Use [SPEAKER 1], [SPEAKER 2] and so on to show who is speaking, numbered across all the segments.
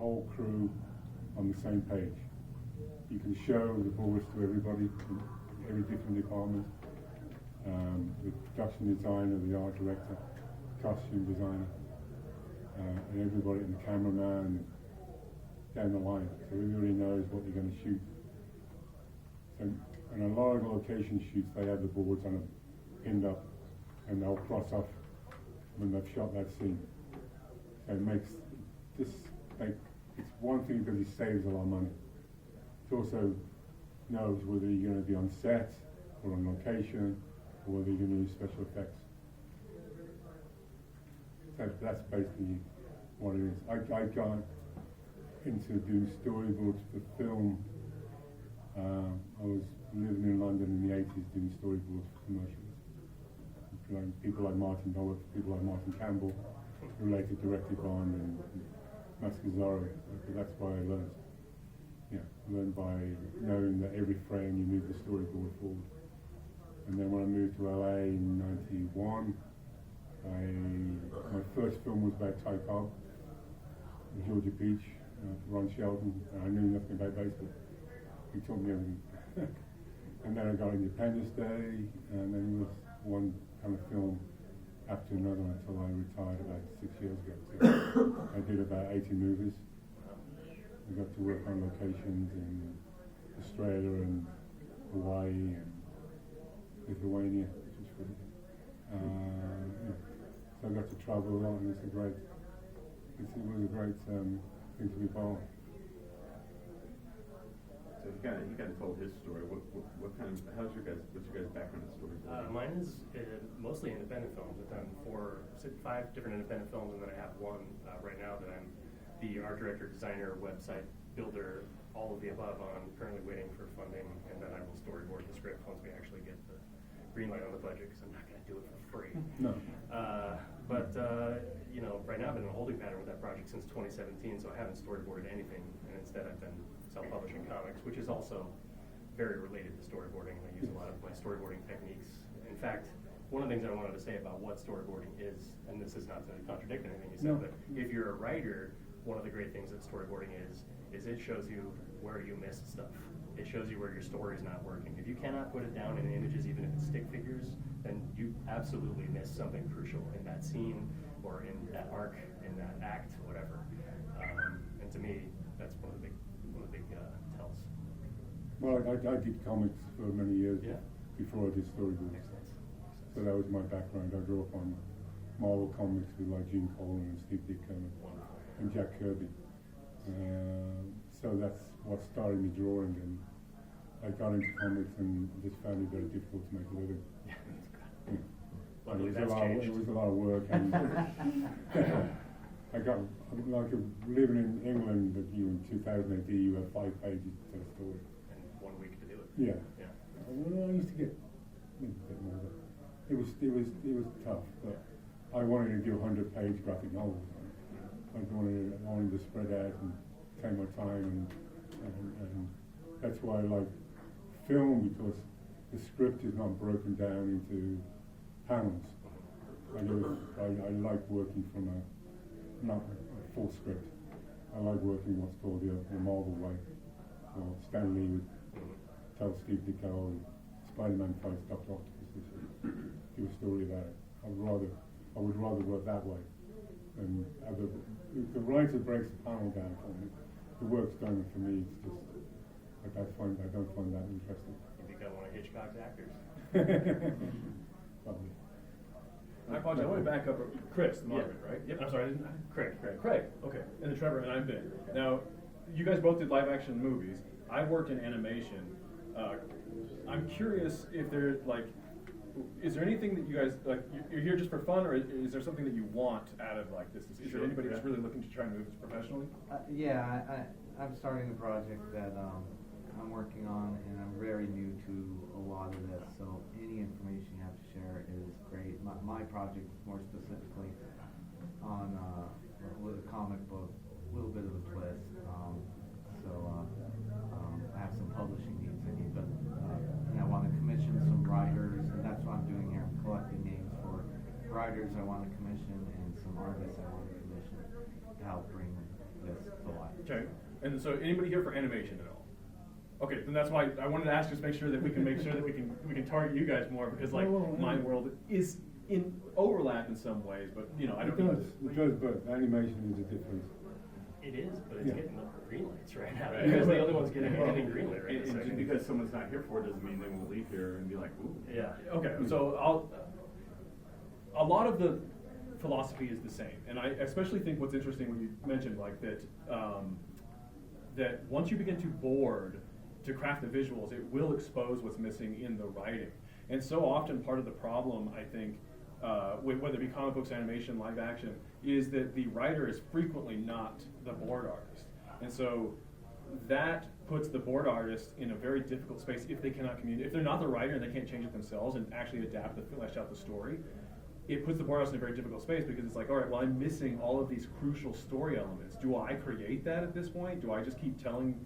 [SPEAKER 1] whole crew on the same page. You can show the boards to everybody, in every different department. The production designer, the art director, costume designer, and everybody, and the cameraman, down the line. So everybody knows what they're going to shoot. So, and a lot of location shoots, they have the boards on them pinned up, and they'll cross off when they've shot that scene. So it makes this, it's one thing because it saves a lot of money. It also knows whether you're going to be on set or on location, or whether you're going to use special effects. So that's basically what it is. I got into doing storyboards for film. I was living in London in the 80s doing storyboards for commercials. People like Martin Dolloff, people like Martin Campbell, who later directed Bond and Mascazaro. That's why I learned. Yeah, learned by knowing that every frame you move the storyboard forward. And then when I moved to LA in '91, my first film was about Ty Cobb, Georgia Beach, Ron Shelton, and I knew nothing about baseball. He taught me everything. And then I got Independence Day, and then it was one kind of film after another until I retired about 6 years ago. So I did about 80 movies. I got to work on locations in Australia and Hawaii and Lithuania, which was good. Yeah. So I got to travel a lot, and it was a great thing to be part of.
[SPEAKER 2] So you kind of told his story. What kind of, what's your guys' background in storyboarding?
[SPEAKER 3] Mine is mostly independent films. I've done 5 different independent films, and then I have one right now that I'm the art director, designer, website builder, all of the above on. Currently waiting for funding, and then I will storyboard the script once we actually get the green light on the budget, because I'm not going to do it for free.
[SPEAKER 1] No.
[SPEAKER 3] You know, right now I've been in a holding pattern with that project since 2017, so I haven't storyboarded anything, and instead I've been self-publishing comics, which is also very related to storyboarding. I use a lot of my storyboarding techniques. In fact, one of the things I wanted to say about what storyboarding is, and this is not to contradict anything you said, but if you're a writer, one of the great things that storyboarding is it shows you where you missed stuff. It shows you where your story's not working. If you cannot put it down in images, even if it's stick figures, then you absolutely missed something crucial in that scene, or in that arc, in that act, whatever. And to me, that's one of the big tells.
[SPEAKER 1] Well, I did comics for many years before I did storyboards.
[SPEAKER 3] Makes sense.
[SPEAKER 1] So that was my background. I grew up on Marvel comics with like Gene Colan and Steve Ditko and Jack Kirby. So that's what started me drawing, and I got into comics and just found it very difficult to make a living.
[SPEAKER 3] Luckily,
[SPEAKER 1] it was a lot of work, and I got like living in England. That you in 2000 AD, you have 5 pages to tell a story.
[SPEAKER 3] And 1 week to do it.
[SPEAKER 1] Yeah.
[SPEAKER 3] Yeah.
[SPEAKER 1] Well, I used to get a bit more. It was tough, but I wanted to do 100-page graphic novels. I wanted to spread out and take my time, and that's why I like film, because the script is not broken down into panels. I like working from not a full script. I like working what's called the Marvel way. Stan Lee would tell Steve Ditko, Spider-Man fights Dr. Octopus, do a story about it. I would rather work that way. And if the writer breaks the panel down for me, the work's done for me. It's just I don't find that interesting.
[SPEAKER 3] You become one of Hitchcock's actors.
[SPEAKER 1] Probably.
[SPEAKER 4] I apologize. I want to back up. Chris, the Marvin, right?
[SPEAKER 3] Yep. I'm sorry. Craig.
[SPEAKER 4] Okay. And then Trevor, and I'm Ben. Now, you guys both did live-action movies. I worked in animation. I'm curious if there's is there anything that you guys You're here just for fun, or is there something that you want out of this? Is there anybody that's really looking to try and move this professionally?
[SPEAKER 5] I'm starting a project that I'm working on, and I'm very new to a lot of this, so any information you have to share is great. My project is more specifically on with a comic book, a little bit of a twist. I have some publishing needs I need, but and I want to commission some writers, and that's what I'm doing here. I'm collecting names for writers I want to commission and some artists I want to commission to help bring this to life.
[SPEAKER 4] Okay, and so anybody here for animation at all? Okay, then that's why I wanted to ask, just make sure that we can target you guys more, because like my world is in overlap in some ways, but you know, I don't.
[SPEAKER 1] It does, but animation is a difference.
[SPEAKER 3] It is, but it's
[SPEAKER 1] Yeah.
[SPEAKER 3] getting the green lights right now.
[SPEAKER 2] Right.
[SPEAKER 3] You guys are the only ones getting green light right
[SPEAKER 2] And
[SPEAKER 3] now.
[SPEAKER 2] just because someone's not here for it doesn't mean they won't leave here and be like, ooh.
[SPEAKER 3] Yeah.
[SPEAKER 4] Okay, so a lot of the philosophy is the same, and I especially think what's interesting when you mentioned like that, that once you begin to board to craft the visuals, it will expose what's missing in the writing. And so often part of the problem, I think, with whether it be comic books, animation, live action, is that the writer is frequently not the board artist. And so that puts the board artist in a very difficult space if they cannot communicate. If they're not the writer and they can't change it themselves and actually adapt to flesh out the story, it puts the board artist in a very difficult space, because it's like, all right, well, I'm missing all of these crucial story elements. Do I create that at this point? Do I just keep telling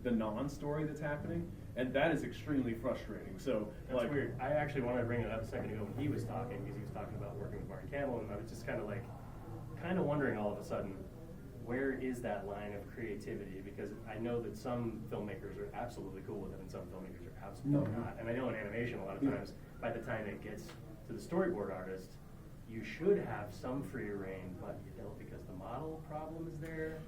[SPEAKER 4] the non-story that's happening? And that is extremely frustrating. So,
[SPEAKER 3] That's
[SPEAKER 4] like,
[SPEAKER 3] weird. I actually wanted to bring it up a second ago when he was talking, because he was talking about working with Martin Campbell, and I was just kind of wondering all of a sudden, where is that line of creativity? Because I know that some filmmakers are absolutely cool with it, and some filmmakers are absolutely
[SPEAKER 1] No.
[SPEAKER 3] not. And I know in animation, a lot of
[SPEAKER 1] Yeah.
[SPEAKER 3] times, by the time it gets to the storyboard artist, you should have some free reign, but you don't, because the model problem is there.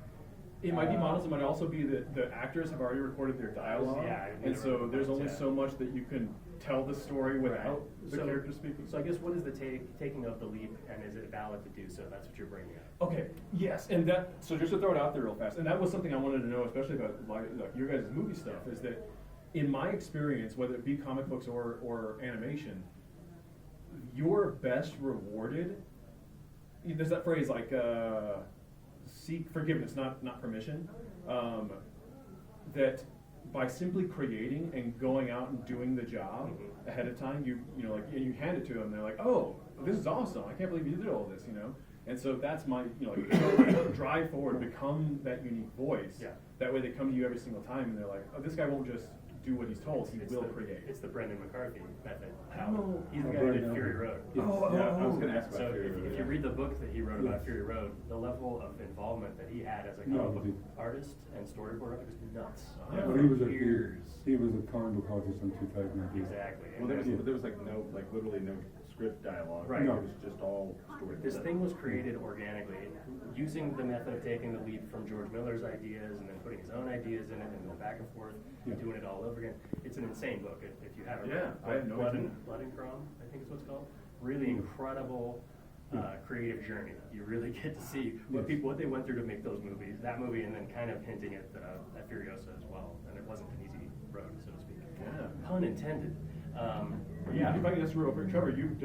[SPEAKER 4] it might be models, it might also be that the actors have already recorded their dialogue,
[SPEAKER 3] Yeah, I
[SPEAKER 4] and
[SPEAKER 3] never
[SPEAKER 4] so there's only
[SPEAKER 3] realized,
[SPEAKER 4] so much that you can tell the story without the
[SPEAKER 3] So-
[SPEAKER 4] character speaking.
[SPEAKER 3] So I guess what is the taking of the leap, and is it valid to do so? That's what you're bringing up.
[SPEAKER 4] Okay, yes, and that, so just to throw it out there real fast, and that was something I wanted to know, especially about like your guys' movie stuff, is that in my experience, whether it be comic books or animation, you're best rewarded, there's that phrase like, seek forgiveness, not permission, that by simply creating and going out and doing the job
[SPEAKER 3] Mhm.
[SPEAKER 4] ahead of time, you know, like, and you hand it to them, they're like, oh, this is awesome, I can't believe you did all this, you know? And so that's my, you know, like, drive forward, become that unique voice.
[SPEAKER 3] Yeah.
[SPEAKER 4] That way they come to you every single time and they're like, oh, this guy won't just do what he's told, he will create.
[SPEAKER 3] It's the Brendan McCarthy method.
[SPEAKER 4] Oh.
[SPEAKER 3] He's the
[SPEAKER 1] Oh,
[SPEAKER 3] guy who did
[SPEAKER 1] Brendan.
[SPEAKER 3] Fury Road.
[SPEAKER 1] Yes.
[SPEAKER 2] Yeah, I was gonna ask
[SPEAKER 3] So
[SPEAKER 2] about Fury
[SPEAKER 3] if
[SPEAKER 2] Road.
[SPEAKER 3] you read the book that he wrote about
[SPEAKER 1] Yes.
[SPEAKER 3] Fury Road, the level of involvement that he had as a
[SPEAKER 1] No,
[SPEAKER 3] comic book
[SPEAKER 1] he-
[SPEAKER 3] artist and storyboarder was nuts.
[SPEAKER 4] Yeah,
[SPEAKER 1] Well, he was a
[SPEAKER 3] Years.
[SPEAKER 1] he was a comic book artist in 2002.
[SPEAKER 3] Exactly.
[SPEAKER 2] Well,
[SPEAKER 3] And
[SPEAKER 2] there was like no, like literally no script dialogue.
[SPEAKER 3] Right.
[SPEAKER 2] It
[SPEAKER 1] No.
[SPEAKER 2] was just all story.
[SPEAKER 3] This thing was created organically, using the method of taking the leap from George Miller's ideas and then putting his own ideas in it and going back and forth,
[SPEAKER 1] Yeah.
[SPEAKER 3] doing it all over again. It's an insane book if you haven't
[SPEAKER 4] Yeah,
[SPEAKER 3] read it.
[SPEAKER 4] I had no
[SPEAKER 3] Blood
[SPEAKER 4] idea.
[SPEAKER 3] Blood and Chrome, I think is what it's called. Really incredible creative journey. You really get to see what they went through to make those movies, that movie, and then kind of hinting at Furiosa as well. And it wasn't an easy road, so to speak.
[SPEAKER 4] Yeah.
[SPEAKER 3] Pun intended.
[SPEAKER 4] Yeah, if I can ask real quick, Trevor, you've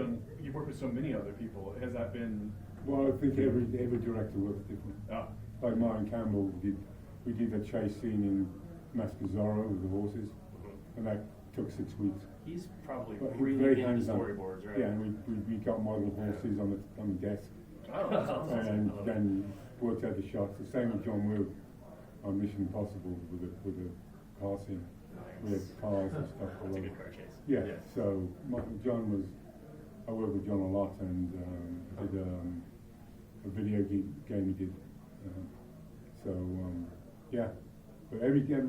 [SPEAKER 4] worked with so many other people, has that been,
[SPEAKER 1] Well, I think every director works different. Like Martin Campbell, we did a chase scene in Mask of Zorro with the horses, and that took 6 weeks.
[SPEAKER 3] He's probably
[SPEAKER 1] But he's
[SPEAKER 3] really
[SPEAKER 1] very
[SPEAKER 3] into
[SPEAKER 1] hands-on.
[SPEAKER 3] storyboards, right?
[SPEAKER 1] Yeah, and we got model horses on the desk,
[SPEAKER 4] oh, that's awesome.
[SPEAKER 1] and then worked out the shots. The same with John Woo on Mission Impossible with the car scene. We had cars and stuff all
[SPEAKER 3] That's a
[SPEAKER 1] over.
[SPEAKER 3] good car chase.
[SPEAKER 1] Yeah,
[SPEAKER 2] Yes.
[SPEAKER 1] so John was, I worked with John a lot, and did a video game he did. Yeah, but every director,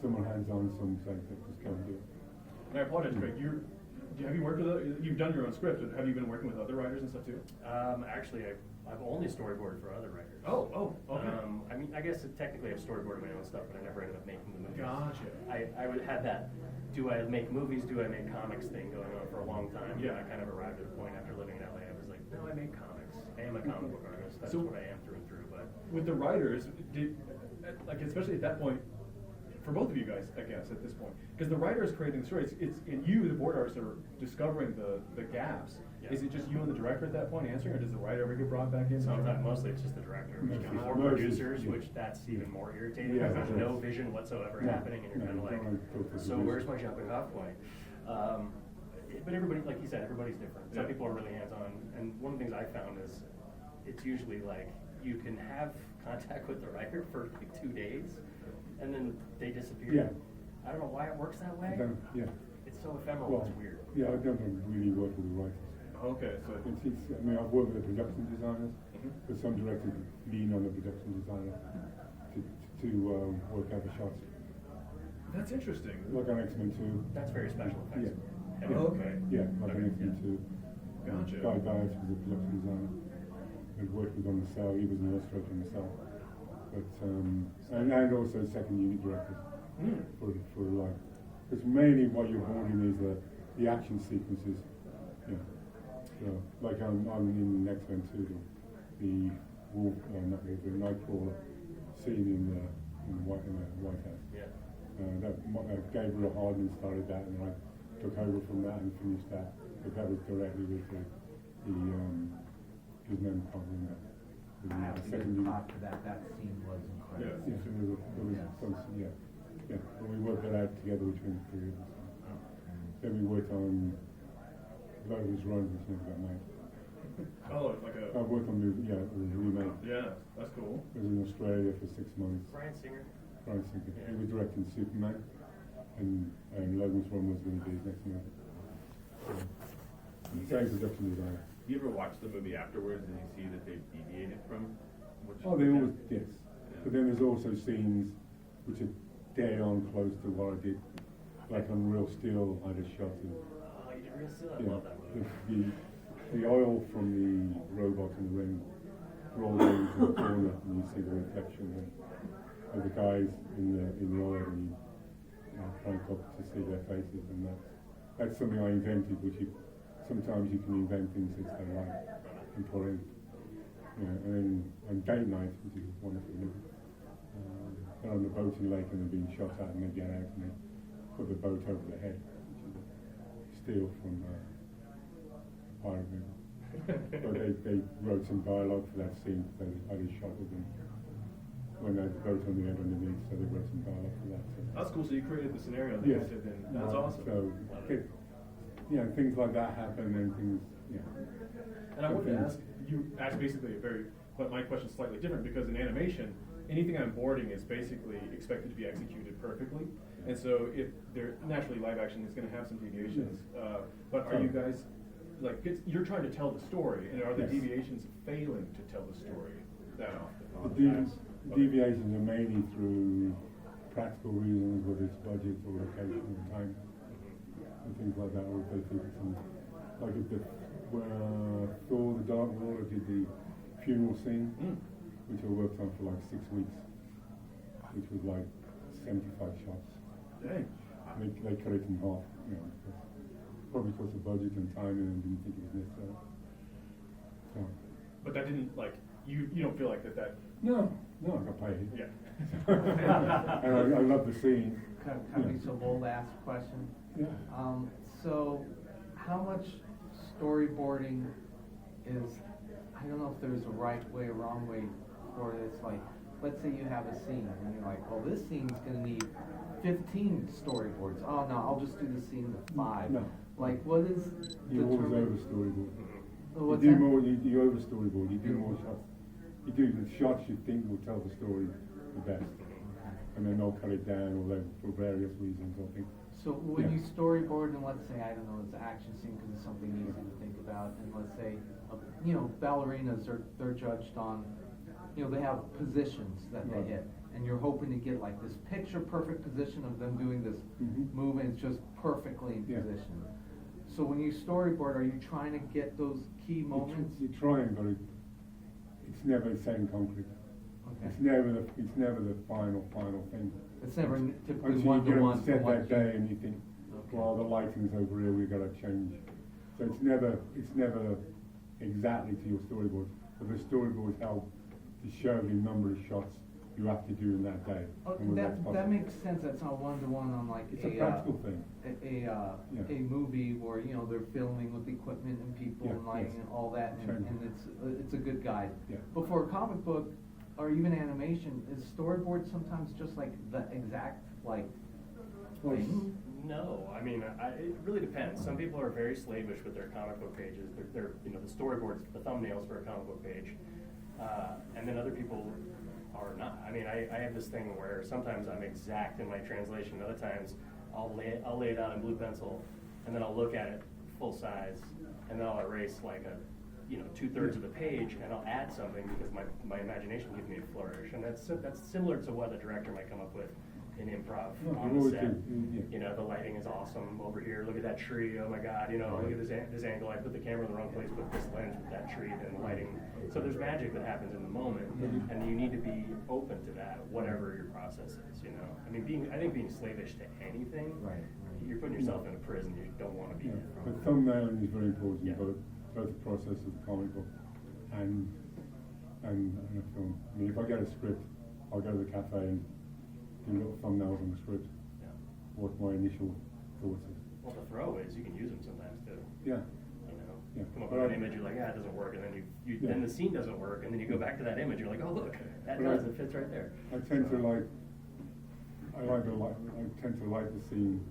[SPEAKER 1] someone hands-on, some side that just can't do it.
[SPEAKER 4] And I apologize, Craig, have you worked with, you've done your own script, but have you been working with other writers and stuff too?
[SPEAKER 3] Actually, I've only storyboarded for other writers.
[SPEAKER 4] Oh, okay.
[SPEAKER 3] I mean, I guess technically I've storyboarded my own stuff, but I never ended up making the movies.
[SPEAKER 4] Gotcha.
[SPEAKER 3] I would have that, do I make movies, do I make comics thing going on for a long time.
[SPEAKER 4] Yeah.
[SPEAKER 3] And I kind of arrived at a point after living in LA, I was like, no, I make comics. I am a comic book artist. That's
[SPEAKER 4] So-
[SPEAKER 3] what I am through and through, but.
[SPEAKER 4] With the writers, like, especially at that point, for both of you guys, I guess, at this point, because the writer is creating the story, it's in you, the board artists, are discovering the gaps.
[SPEAKER 3] Yeah.
[SPEAKER 4] Is it just you and the director at that point answering, or does the writer ever get brought back in?
[SPEAKER 3] Sometimes, mostly it's just the director,
[SPEAKER 1] Mostly.
[SPEAKER 3] or
[SPEAKER 1] Mostly,
[SPEAKER 3] producers,
[SPEAKER 1] yeah.
[SPEAKER 3] which that's even more irritating,
[SPEAKER 1] Yeah,
[SPEAKER 3] because there's
[SPEAKER 1] that's
[SPEAKER 3] no
[SPEAKER 1] right.
[SPEAKER 3] vision whatsoever
[SPEAKER 1] No,
[SPEAKER 3] happening, and you're
[SPEAKER 1] no,
[SPEAKER 3] kind of
[SPEAKER 1] you
[SPEAKER 3] like,
[SPEAKER 1] don't want to talk to the
[SPEAKER 3] so
[SPEAKER 1] producer.
[SPEAKER 3] where's my jumping off point? But everybody, like you said, everybody's different. Some
[SPEAKER 4] Yeah.
[SPEAKER 3] people are really hands-on, and one of the things I found is, it's usually like, you can have contact with the writer for like 2 days, and then they disappear.
[SPEAKER 1] Yeah.
[SPEAKER 3] I don't know why it works that way.
[SPEAKER 1] Yeah.
[SPEAKER 3] It's so ephemeral,
[SPEAKER 1] Well,
[SPEAKER 3] it's weird.
[SPEAKER 1] yeah, I don't really work with the writers.
[SPEAKER 4] Okay, so,
[SPEAKER 1] I mean, I've worked with the production designers, But some directors lean on the production designer to work out the shots.
[SPEAKER 4] That's interesting.
[SPEAKER 1] Like on X-Men 2.
[SPEAKER 3] That's very special effects.
[SPEAKER 1] Yeah.
[SPEAKER 3] heavy.
[SPEAKER 4] Okay.
[SPEAKER 1] Yeah, like
[SPEAKER 3] Okay,
[SPEAKER 1] on X-Men
[SPEAKER 3] yeah.
[SPEAKER 1] 2.
[SPEAKER 4] Gotcha.
[SPEAKER 1] Guy Barrett was the production designer. His work was on the cell. He was an illustrator on the cell. But and also second unit director for like, because mainly what you're holding is the action sequences. Yeah. So like I'm in X-Men 2, the wolf, not wolf, the Nightcrawler scene in the White House.
[SPEAKER 3] Yeah.
[SPEAKER 1] Gabriel Hardman started that, and I took over from that and finished that. But that was directly with his name can't remember.
[SPEAKER 5] I have to give talk to that. That scene was incredible.
[SPEAKER 1] Yes, it was
[SPEAKER 5] Yes.
[SPEAKER 1] yeah. And we worked that out together between the three of us. Then we worked on Lover's Run, which never got made.
[SPEAKER 4] Oh, it's like
[SPEAKER 1] I worked on the remake.
[SPEAKER 4] yeah, that's cool.
[SPEAKER 1] I was in Australia for 6 months.
[SPEAKER 3] Brian Singer.
[SPEAKER 1] Brian Singer. He was directing Superman, and Logan's Run was going to be his next movie. Same production designer.
[SPEAKER 2] You ever watch the movie afterwards and you see that they've deviated from what you
[SPEAKER 1] Oh, they always,
[SPEAKER 2] did?
[SPEAKER 1] yes. But then there's also scenes which are dead on close to what I did. Like on Real Steel, I just shot it.
[SPEAKER 3] Oh, you did Real Steel? I love that movie.
[SPEAKER 1] The oil from the robot in the ring rolled into the corner, and you see the reflection of the guys in the oil, and you crank up to see their faces, and that's something I invented, which sometimes you can invent things that they like and put in. And then on Date Night, which is a wonderful movie, they're on the boat in the lake and they're being shot at, and they get out and they put the boat over their head, which is a steal from pirate movie. But they wrote some dialogue for that scene, so I just shot with them when they had the boat on the head underneath, so they wrote some dialogue for that. So.
[SPEAKER 4] That's cool. So you created the scenario. That
[SPEAKER 1] Yes.
[SPEAKER 4] you did then. That's awesome.
[SPEAKER 1] So, things like that happen, and things,
[SPEAKER 4] And I wanted to ask, you asked basically but my question's slightly different, because in animation, anything I'm boarding is basically expected to be executed perfectly. And so if naturally live action is going to have some deviations, but are you guys, you're trying to tell the story, and are the
[SPEAKER 1] Yes.
[SPEAKER 4] deviations failing to tell the story that often?
[SPEAKER 1] The deviations are mainly through practical reasons, whether it's budget or location or time, and things like that. Or if they think it's like if Thor: The Dark World, I did the funeral scene, which I worked on for like 6 weeks, which was like 75 shots.
[SPEAKER 4] Dang.
[SPEAKER 1] They cut it in half, probably because of budget and timing, and didn't think it was necessary. So.
[SPEAKER 4] But that didn't, you don't feel like that.
[SPEAKER 1] No, I got paid.
[SPEAKER 4] Yeah.
[SPEAKER 1] And I love the scene.
[SPEAKER 5] Can I be so bold to ask a question?
[SPEAKER 1] Yeah.
[SPEAKER 5] So, how much storyboarding is, I don't know if there's a right way or wrong way for it. It's like, let's say you have a scene, and you're like, well, this scene's going to need 15 storyboards. Oh, no, I'll just do the scene with 5.
[SPEAKER 1] No.
[SPEAKER 5] Like, what is
[SPEAKER 1] You always
[SPEAKER 5] determined?
[SPEAKER 1] over storyboard.
[SPEAKER 5] What's
[SPEAKER 1] You do
[SPEAKER 5] that?
[SPEAKER 1] more. You over storyboard. You do more shots. You do the shots you think will tell the story the best, and then they'll cut it down, or for various reasons. I think.
[SPEAKER 5] So when
[SPEAKER 1] Yeah.
[SPEAKER 5] you storyboard, and let's say, I don't know, it's an action scene because it's something easy to think about, and let's say, ballerinas they're judged on, they have positions that they
[SPEAKER 1] Right.
[SPEAKER 5] hit, and you're hoping to get like this picture perfect position of them doing this move, and it's just perfectly in
[SPEAKER 1] Yeah.
[SPEAKER 5] position. So when you storyboard, are you trying to get those key moments?
[SPEAKER 1] You're trying, but it's never set in concrete.
[SPEAKER 5] Okay.
[SPEAKER 1] It's never the final thing.
[SPEAKER 5] It's never typically
[SPEAKER 1] Until you
[SPEAKER 5] one
[SPEAKER 1] get
[SPEAKER 5] to
[SPEAKER 1] on
[SPEAKER 5] one.
[SPEAKER 1] set that day and you think,
[SPEAKER 5] Okay.
[SPEAKER 1] well, the lighting's over here, we've got to change. So it's never exactly to your storyboard, but the storyboards help to show the number of shots you have to do in that day. and whether that's
[SPEAKER 5] That
[SPEAKER 1] possible.
[SPEAKER 5] makes sense. That's not one to one on like
[SPEAKER 1] It's a practical thing.
[SPEAKER 5] a movie where they're filming with equipment and people
[SPEAKER 1] Yeah,
[SPEAKER 5] and lighting
[SPEAKER 1] yes.
[SPEAKER 5] and all that,
[SPEAKER 1] Sure.
[SPEAKER 5] and it's a good guide.
[SPEAKER 1] Yeah.
[SPEAKER 5] But for a comic book or even animation, is storyboard sometimes just like the exact
[SPEAKER 1] Well,
[SPEAKER 5] thing?
[SPEAKER 3] No, I mean, it really depends. Some people are very slavish with their comic book pages. They're the storyboards, the thumbnails for a comic book page, and then other people are not. I mean, I have this thing where sometimes I'm exact in my translation. Other times I'll lay it out in blue pencil, and then I'll look at it full size, and then I'll erase like a you know, 2/3 of the page, and I'll add something because my imagination gives me a flourish, and that's similar to what a director might come up with in improv
[SPEAKER 1] No,
[SPEAKER 3] on
[SPEAKER 1] you
[SPEAKER 3] the
[SPEAKER 1] always
[SPEAKER 3] set.
[SPEAKER 1] do, yeah.
[SPEAKER 3] You know, the lighting is awesome over here. Look at that tree. Oh my God! You know, look at this angle. I put the camera in the wrong place. Put this lens with that tree and the lighting. So there's magic that happens in the moment, and you need to be open to that, whatever your process is. You know, I mean, I think being slavish to anything,
[SPEAKER 5] Right.
[SPEAKER 3] you're putting yourself in a prison you don't want to be
[SPEAKER 1] Yeah,
[SPEAKER 3] in.
[SPEAKER 1] but thumbnailing is very important,
[SPEAKER 3] Yeah.
[SPEAKER 1] both the process of the comic book and a film. I mean, if I get a script, I'll go to the cafe and do little thumbnails on the script,
[SPEAKER 3] Yeah.
[SPEAKER 1] what my initial thoughts is.
[SPEAKER 3] Well, the throw is you can use them sometimes too.
[SPEAKER 1] Yeah,
[SPEAKER 3] You know,
[SPEAKER 1] Yeah.
[SPEAKER 3] come up
[SPEAKER 1] But
[SPEAKER 3] with an
[SPEAKER 1] I-
[SPEAKER 3] image, you're like, yeah, it doesn't work, and then
[SPEAKER 1] Yeah.
[SPEAKER 3] then the scene doesn't work, and then you go back to that image, you're like, oh look, that
[SPEAKER 1] But
[SPEAKER 3] does,
[SPEAKER 1] I-
[SPEAKER 3] it fits right there.
[SPEAKER 1] I tend to
[SPEAKER 3] So-
[SPEAKER 1] like, I tend to like the scene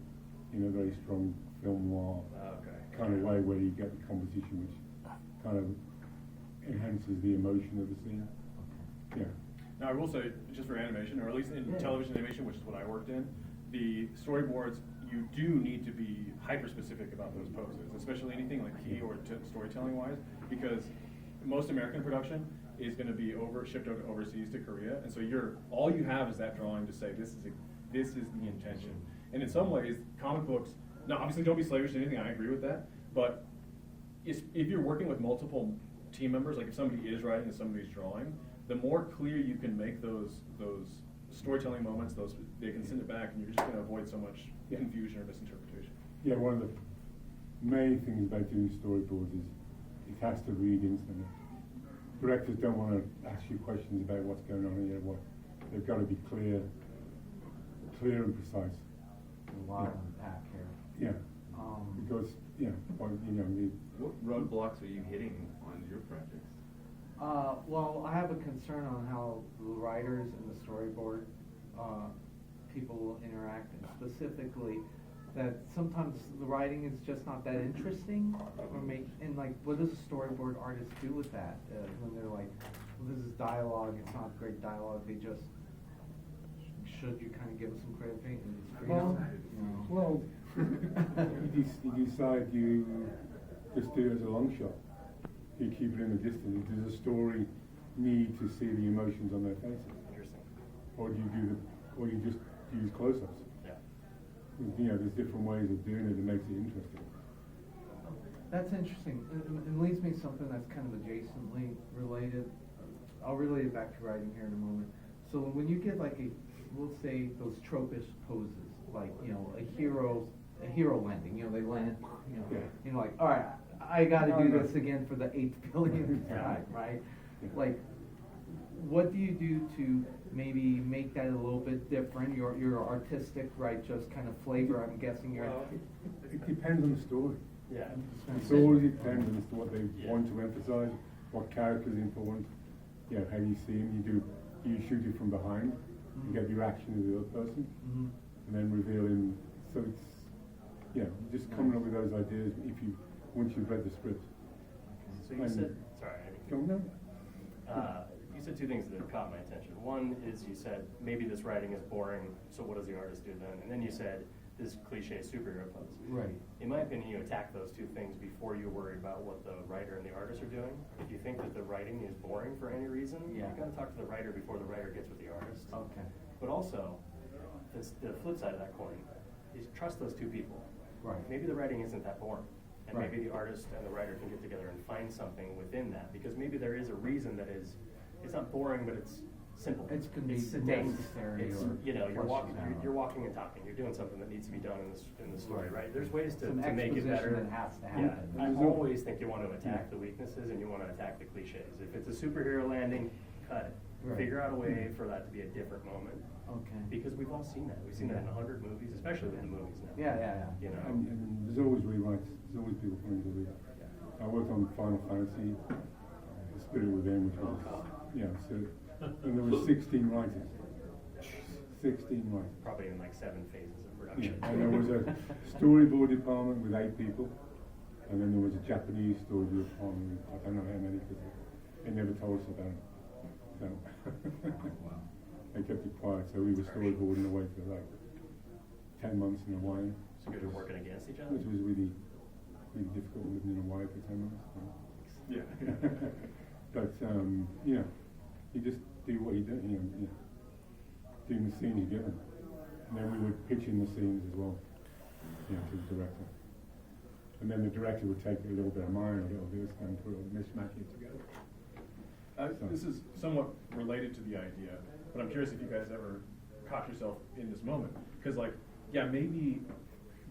[SPEAKER 1] in a very strong film noir
[SPEAKER 3] Okay.
[SPEAKER 1] kind of way where you get the composition which kind of enhances the emotion of the scene. Yeah.
[SPEAKER 4] Now, I will say, just for animation, or at least in television animation, which is what I worked in, the storyboards, you do need to be hyper-specific about those poses, especially anything like key or storytelling-wise, because most American production is going to be shipped overseas to Korea, and so all you have is that drawing to say this is the intention. And in some ways, comic books, now obviously don't be slavish to anything, I agree with that, but if you're working with multiple team members, like if somebody is writing and somebody's drawing, the more clear you can make those storytelling moments, they can send it back, and you're just going to avoid so much confusion or misinterpretation.
[SPEAKER 1] Yeah, one of the main things about doing storyboards is it has to read instantly. Directors don't want to ask you questions about what's going on here. They've got to be clear and precise.
[SPEAKER 5] A lot of unpack here.
[SPEAKER 1] Yeah, because well,
[SPEAKER 2] What roadblocks are you hitting on your projects?
[SPEAKER 5] Well, I have a concern on how the writers and the storyboard people will interact, and specifically that sometimes the writing is just not that interesting, and like, what does a storyboard artist do with that when they're like, well, this is dialogue, it's not great dialogue, they just should you kind of give them some credit and it's freedom,
[SPEAKER 1] well, you decide you just do it as a long shot. You keep it in the distance. Does the story need to see the emotions on their faces,
[SPEAKER 3] Interesting.
[SPEAKER 1] or do you just use close-ups?
[SPEAKER 3] Yeah.
[SPEAKER 1] There's different ways of doing it that makes it interesting.
[SPEAKER 5] That's interesting. It leads me to something that's kind of adjacently related. I'll relate it back to writing here in a moment. So when you get like we'll say those tropish poses, like, a hero landing, they land, like, all right, I gotta do this again for the 8th billionth time, right? Like, what do you do to maybe make that a little bit different? Your artistic, right, just kind of flavor, I'm guessing
[SPEAKER 1] It depends on the story.
[SPEAKER 3] Yeah.
[SPEAKER 1] The story depends on what they want to emphasize, what character is important, how you see them. You shoot it from behind, you get the reaction of the other person, and then reveal him. So it's, just coming up with those ideas once you've read the script.
[SPEAKER 3] So you said, sorry, I didn't.
[SPEAKER 1] No.
[SPEAKER 3] You said two things that caught my attention. One is you said maybe this writing is boring, so what does the artist do then? And then you said this cliche superhero pose.
[SPEAKER 5] Right.
[SPEAKER 3] In my opinion, you attack those two things before you worry about what the writer and the artist are doing. If you think that the writing is boring for any reason, you've got to talk to the writer before the writer gets with the artist.
[SPEAKER 5] Okay.
[SPEAKER 3] But also, the flip side of that coin is trust those two people.
[SPEAKER 5] Right.
[SPEAKER 3] Maybe the writing isn't that boring. And
[SPEAKER 5] Right.
[SPEAKER 3] maybe the artist and the writer can get together and find something within that, because maybe there is a reason that it's not boring, but it's simple.
[SPEAKER 5] It's gonna be
[SPEAKER 3] succinct.
[SPEAKER 5] necessary
[SPEAKER 3] It's,
[SPEAKER 5] or
[SPEAKER 3] you're walking,
[SPEAKER 5] fleshes out.
[SPEAKER 3] you're walking and talking. You're doing something that needs to be done in the story, right? There's ways to
[SPEAKER 5] Some
[SPEAKER 3] make it
[SPEAKER 5] exposition
[SPEAKER 3] better.
[SPEAKER 5] that has to
[SPEAKER 3] Yeah,
[SPEAKER 5] happen.
[SPEAKER 3] I always think you want to attack the weaknesses and you want to attack the cliches. If it's a superhero landing, cut it.
[SPEAKER 5] Right.
[SPEAKER 3] Figure out a way for that to be a different moment.
[SPEAKER 5] Okay.
[SPEAKER 3] Because we've all seen that. We've seen that in 100 movies, especially with the movies now.
[SPEAKER 5] Yeah.
[SPEAKER 3] You know.
[SPEAKER 1] And there's always rewrites. There's always people coming to read. I worked on Final Fantasy, The Spirit Within, which was, and there were 16 writers. 16 writers.
[SPEAKER 3] Probably in like 7 phases of production.
[SPEAKER 1] And there was a storyboard department with 8 people, and then there was a Japanese storyboard department with, I don't know how many, because they never told us about it. So they kept it quiet, so we were storyboarding away for like 10 months in Hawaii.
[SPEAKER 3] So you guys are working against each other?
[SPEAKER 1] Which was really difficult living in Hawaii for 10 months. So.
[SPEAKER 4] Yeah.
[SPEAKER 1] But, you know, you just do what you do, you know, doing the scene you're given. And then we would pitch in the scenes as well, you know, to the director. And then the director would take a little bit of mine, a little bit of this, and put it, mismatch it together.
[SPEAKER 4] This is somewhat related to the idea, but I'm curious if you guys ever caught yourself in this moment. Because, like, yeah, maybe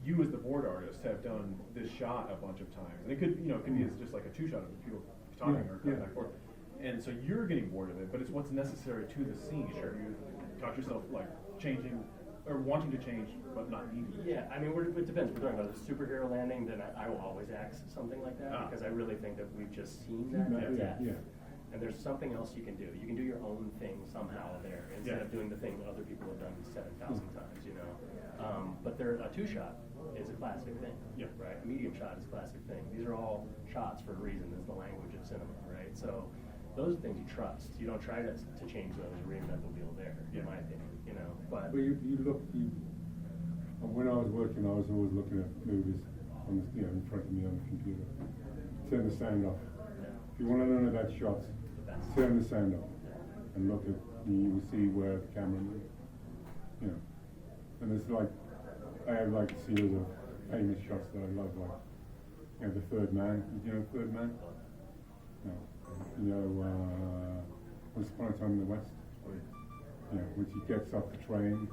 [SPEAKER 4] you as the board artist have done this shot a bunch of times. And it could, you know, it could be as just like a two shot of people talking or cutting back and forth. And so you're getting bored of it, but it's what's necessary to the scene. Sure. You caught yourself, like, changing or wanting to change, but not needing to.
[SPEAKER 3] Yeah, I mean, it depends. We're talking about a superhero landing, then I will always ask something like that, because I really think that we've just seen that to death.
[SPEAKER 1] Yeah.
[SPEAKER 3] And there's something else you can do. You can do your own thing somehow there, instead of doing the thing that other people have done 7,000 times, you know. But a two-shot is a classic thing, right? A medium shot is a classic thing. These are all shots for a reason. It's the language of cinema, right? So those are things you trust. You don't try to change those, reinvent the wheel there, in my opinion, you know. But
[SPEAKER 1] you look, when I was working, I was always looking at movies on the, you know, in front of me on the computer. Turn the sound off. If you want to learn about shots, turn the sound off and look at, you will see where the camera moves. You know, and it's like, I have like a series of famous shots that I love, like, you know, The Third Man. You know Third Man? No. You know, Once Upon a Time in the West. You know, when she gets off the train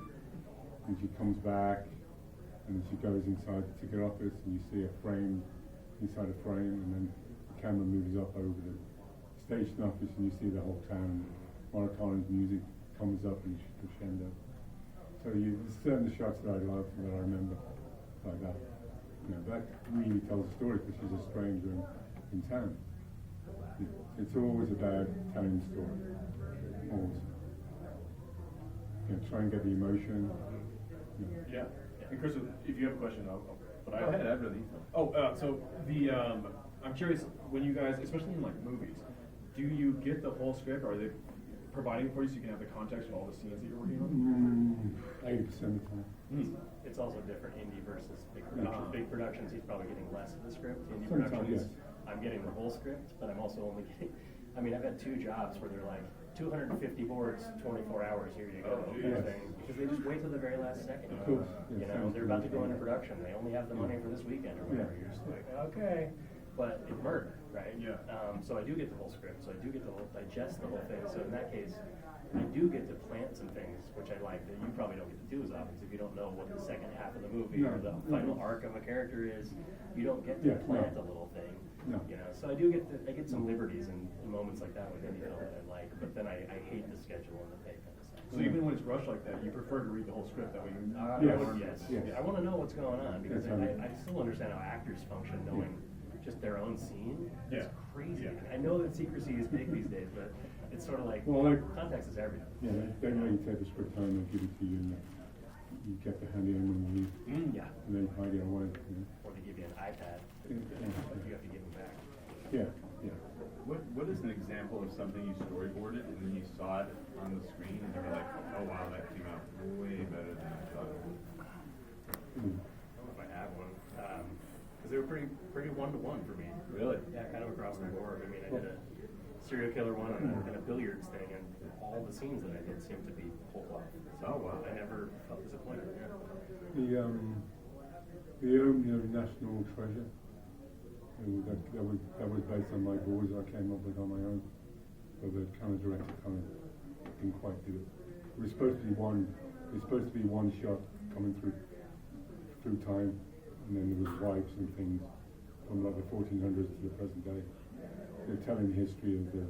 [SPEAKER 1] and she comes back and she goes inside the ticket office and you see a frame inside a frame, and then the camera moves up over the station office and you see the whole town. Morricano's music comes up and crescendo. So there's certain shots that I love that I remember like that. You know, that really tells a story because she's a stranger in town. It's always about telling the story. Always. You know, try and get the emotion. You know.
[SPEAKER 4] Yeah. And Chris, if you have a question, but
[SPEAKER 2] Go ahead, I'd really.
[SPEAKER 4] So the I'm curious, when you guys, especially in like movies, do you get the whole script, or are they providing it for you so you can have the context of all the scenes that you're working on?
[SPEAKER 1] 80% of the time.
[SPEAKER 3] it's also different indie versus big productions. Big productions, he's probably getting less of the script. Indie
[SPEAKER 1] Sometimes,
[SPEAKER 3] productions,
[SPEAKER 1] yes.
[SPEAKER 3] I'm getting the whole script, but I'm also only getting, I mean, I've had 2 jobs where they're like, 250 boards, 24 hours, here you go, kind of thing. Because they just wait till the very last second.
[SPEAKER 1] Of course.
[SPEAKER 3] You know, they're about to go into production, they only have the money for this weekend or whatever. You're just like, okay. But it's murder, right?
[SPEAKER 4] Yeah.
[SPEAKER 3] So I do get the whole script, so I do get to digest the whole thing. So in that case, I do get to plant some things, which I like, that you probably don't get to do as often, because if you don't know what the second half of the movie or the final arc of a character is, you don't get to plant a little thing.
[SPEAKER 1] No.
[SPEAKER 3] You know, so I do get I get some liberties in moments like that with any film that I like, but then I hate the schedule and the pay kind of stuff.
[SPEAKER 4] So even when it's rushed like that, you prefer to read the whole script, that way you
[SPEAKER 3] Yes. I want to know what's going on, because I still understand how actors function, knowing just their own scene. It's crazy. I know that secrecy is big these days, but it's sort of like, context is everything.
[SPEAKER 1] Yeah, they let you take the script home and give it to you, and you get the hand in when you leave.
[SPEAKER 3] Yeah.
[SPEAKER 1] And then hide it away. You know?
[SPEAKER 3] Or they give you an iPad,
[SPEAKER 1] Yeah.
[SPEAKER 3] you have to give them back.
[SPEAKER 1] Yeah, yeah.
[SPEAKER 2] What is an example of something you storyboarded and then you saw it on the screen and you were like, oh wow, that came out way better than I thought it would?
[SPEAKER 3] I don't know if I have one, because they were pretty one-to-one for me.
[SPEAKER 2] Really?
[SPEAKER 3] Yeah, kind of across the board. I mean, I did a serial killer one and a billiards thing, and all the scenes that I did seemed to be whole cloth. So
[SPEAKER 2] Oh, wow.
[SPEAKER 3] I never felt disappointed. Yeah.
[SPEAKER 1] The opening of National Treasure, that was based on my boards I came up with on my own, but the kind of director didn't quite do it. It was supposed to be one shot coming through time, and then there was wipes and things from like the 1400s to the present day. They're telling the history of the,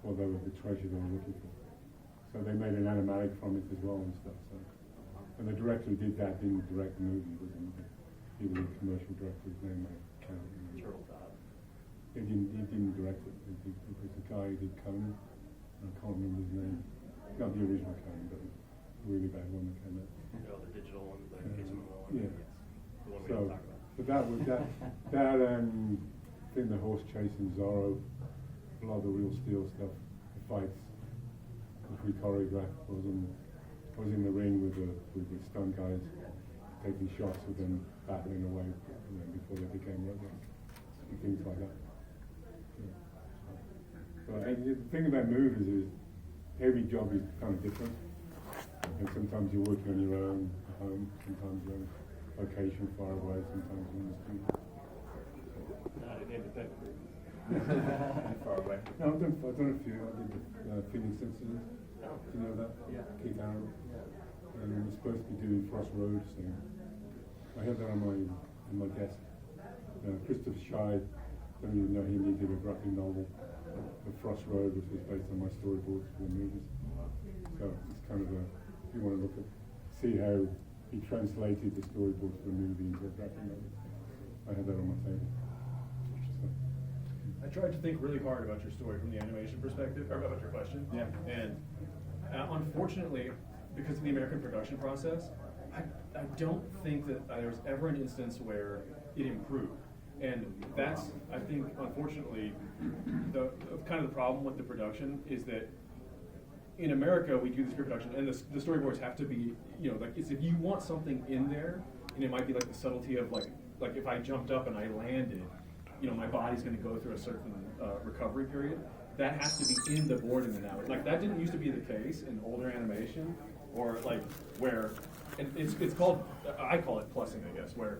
[SPEAKER 1] the treasure they were looking for. So they made an animatic from it as well and stuff. So, and the director who did that didn't direct the movie. He was a commercial director. His name I can't remember.
[SPEAKER 3] Turtle Top.
[SPEAKER 1] He didn't direct it. It was the guy who did Conan. I can't remember his name. Not the original Conan, but a really bad one that came out.
[SPEAKER 3] You know, the digital one, the Gizmo one.
[SPEAKER 1] Yeah.
[SPEAKER 3] Yes. The one we don't talk about.
[SPEAKER 1] But that and I think the horse chasing Zorro, a lot of the real steel stuff, the fights, which we choreographed. I was in the ring with the stunt guys, taking shots with them battling away, before they became robots and things like that. Yeah. But the thing about movies is every job is kind of different. And sometimes you're working on your own at home, sometimes you're on location far away, sometimes you're in the studio.
[SPEAKER 3] Not an independent group.
[SPEAKER 2] Far away.
[SPEAKER 1] No, I've done a few. I did the Phoenix Incident.
[SPEAKER 3] Oh.
[SPEAKER 1] Do you know that?
[SPEAKER 3] Yeah.
[SPEAKER 1] Keith Aaron.
[SPEAKER 3] Yeah.
[SPEAKER 1] And we're supposed to be doing Frost Road soon. I have that on my desk. Christopher Scheid, don't even know him, he did a graphic novel, The Frost Road, which was based on my storyboards for the movies. So it's kind of if you want to see how he translated the storyboards for the movie into a graphic novel. I have that on my table. So.
[SPEAKER 4] I tried to think really hard about your story from the animation perspective, or about your question.
[SPEAKER 1] Yeah.
[SPEAKER 4] And unfortunately, because of the American production process, I don't think that there was ever an instance where it improved. And that's, I think, unfortunately, the kind of the problem with the production is that in America we do this pre-production, and the storyboards have to be, like it's if you want something in there, and it might be like the subtlety of like if I jumped up and I landed, my body's going to go through a certain recovery period. That has to be in the board in the now. Like that didn't used to be the case in older animation, or like where, and it's called, I call it plussing, I guess, where